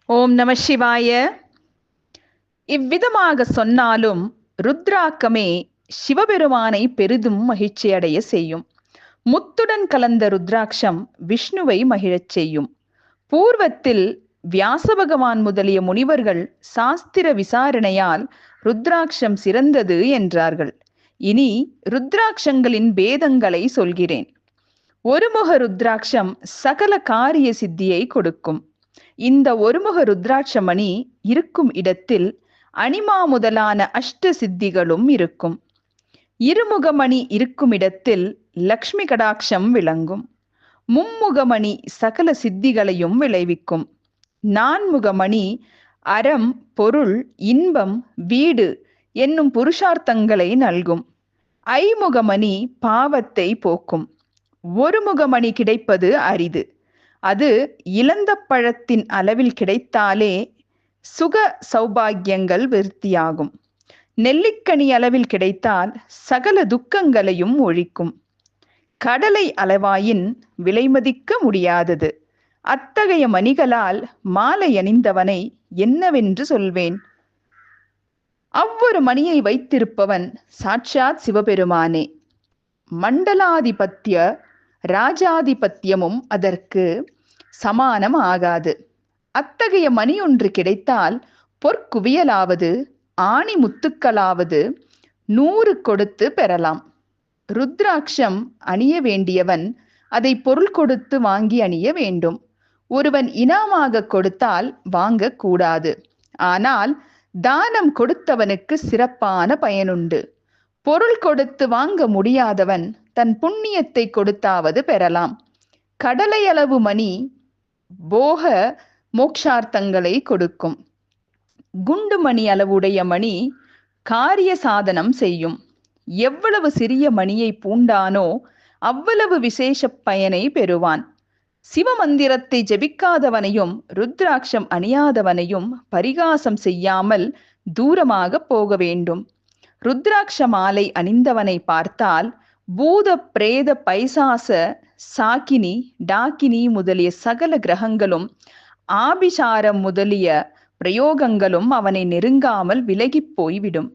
ஓம் நம சிவாய. இவ்விதமாக சொன்னாலும் ருத்ராக்கமே சிவபெருமானை பெரிதும் மகிழ்ச்சியடைய செய்யும். முத்துடன் கலந்த ருத்ராட்சம் விஷ்ணுவை மகிழச் செய்யும். பூர்வத்தில் வியாச பகவான் முதலிய முனிவர்கள் சாஸ்திர விசாரணையால் ருத்ராட்சம் சிறந்தது என்றார்கள். இனி ருத்ராட்சங்களின் பேதங்களை சொல்கிறேன். ஒருமுக ருத்ராட்சம் சகல காரிய சித்தியை கொடுக்கும். இந்த ஒருமுக ருத்ராட்சமணி இருக்கும் இடத்தில் அனிமா முதலான அஷ்ட சித்திகளும் இருக்கும். இருமுகமணி இருக்கும் இடத்தில் லக்ஷ்மி கடாட்சம் விளங்கும். மும்முகமணி சகல சித்திகளையும் விளைவிக்கும். நான்முகமணி அறம், பொருள், இன்பம், வீடு என்னும் புருஷார்த்தங்களை நல்கும். ஐமுகமணி பாவத்தை போக்கும். ஒருமுகமணி கிடைப்பது அரிது. அது இளந்த பழத்தின் அளவில் கிடைத்தாலே சுக சௌபாகியங்கள் விருத்தியாகும். நெல்லிக்கனி அளவில் கிடைத்தால் சகல துக்கங்களையும் ஒழிக்கும். கடலை அளவாயின் விலைமதிக்க முடியாதது. அத்தகைய மணிகளால் மாலை அணிந்தவனை என்னவென்று சொல்வேன்? அவ்வொரு மணியை வைத்திருப்பவன் சாட்சாத் சிவபெருமானே. மண்டலாதிபத்திய ராஜாதிபத்தியமும் அதற்கு சமானம் ஆகாது. அத்தகைய மணி ஒன்று கிடைத்தால் பொற்குவியலாவது ஆணி முத்துக்களாவது 100 கொடுத்து பெறலாம். ருத்ராட்சம் அணிய வேண்டியவன் அதை பொருள் கொடுத்து வாங்கி அணிய வேண்டும். ஒருவன் இனாமாக கொடுத்தால் வாங்கக்கூடாது. ஆனால் தானம் கொடுத்தவனுக்கு சிறப்பான பயனுண்டு. பொருள் கொடுத்து வாங்க முடியாதவன் தன் புண்ணியத்தை கொடுத்தாவது பெறலாம். கடலையளவு மணி போக மோக்ஷார்த்தங்களை கொடுக்கும். குண்டு மணி அளவுடைய மணி காரிய சாதனம் செய்யும். எவ்வளவு சிறிய மணியை பூண்டானோ அவ்வளவு விசேஷ பயனை பெறுவான். சிவமந்திரத்தை ஜெபிக்காதவனையும் ருத்ராட்சம் அணியாதவனையும் பரிகாசம் செய்யாமல் தூரமாக போக வேண்டும். ருத்ராட்ச மாலை அணிந்தவனை பார்த்தால் பூத பிரேத பைசாச சாக்கினி டாக்கினி முதலிய சகல கிரகங்களும் ஆபிசாரம் முதலிய பிரயோகங்களும் அவனை நெருங்காமல் விலகி போய்விடும்.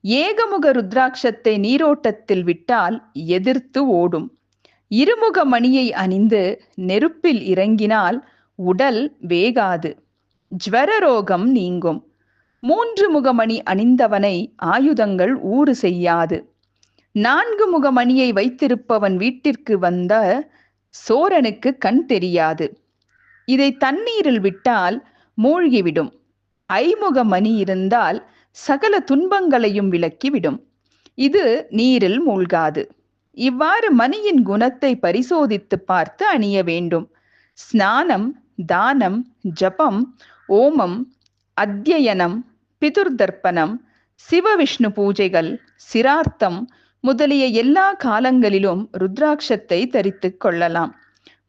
ஏகமுக ருத்ராட்சத்தை நீரோட்டத்தில் விட்டால் எதிர்த்து ஓடும். இருமுக மணியை அணிந்து நெருப்பில் இறங்கினால் உடல் வேகாது, ஜ்வரரோகம் நீங்கும். 3 முகமணி அணிந்தவனை ஆயுதங்கள் ஊறு செய்யாது. 4 முகமணியை வைத்திருப்பவன் வீட்டிற்கு வந்த சோரனுக்கு கண் தெரியாது. இதை தண்ணீரில் விட்டால் மூழ்கிவிடும். ஐமுக மணி இருந்தால் சகல துன்பங்களையும் விலக்கிவிடும். இது நீரில் மூழ்காது. இவ்வாறு மணியின் குணத்தை பரிசோதித்து பார்த்து அணிய வேண்டும். ஸ்நானம், தானம், ஜபம், ஓமம், அத்தியனம், பிதுர்தர்ப்பணம், சிவவிஷ்ணு பூஜைகள், சிரார்த்தம் முதலிய எல்லா காலங்களிலும் ருத்ராட்சத்தை தரித்து கொள்ளலாம்.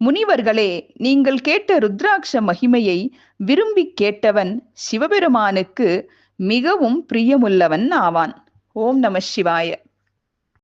முனிவர்களே, நீங்கள் கேட்ட ருத்ராட்ச மகிமையை விரும்பி கேட்டவன் சிவபெருமானுக்கு மிகவும் பிரியமுள்ளவன் ஆவான். ஓம் நம சிவாய.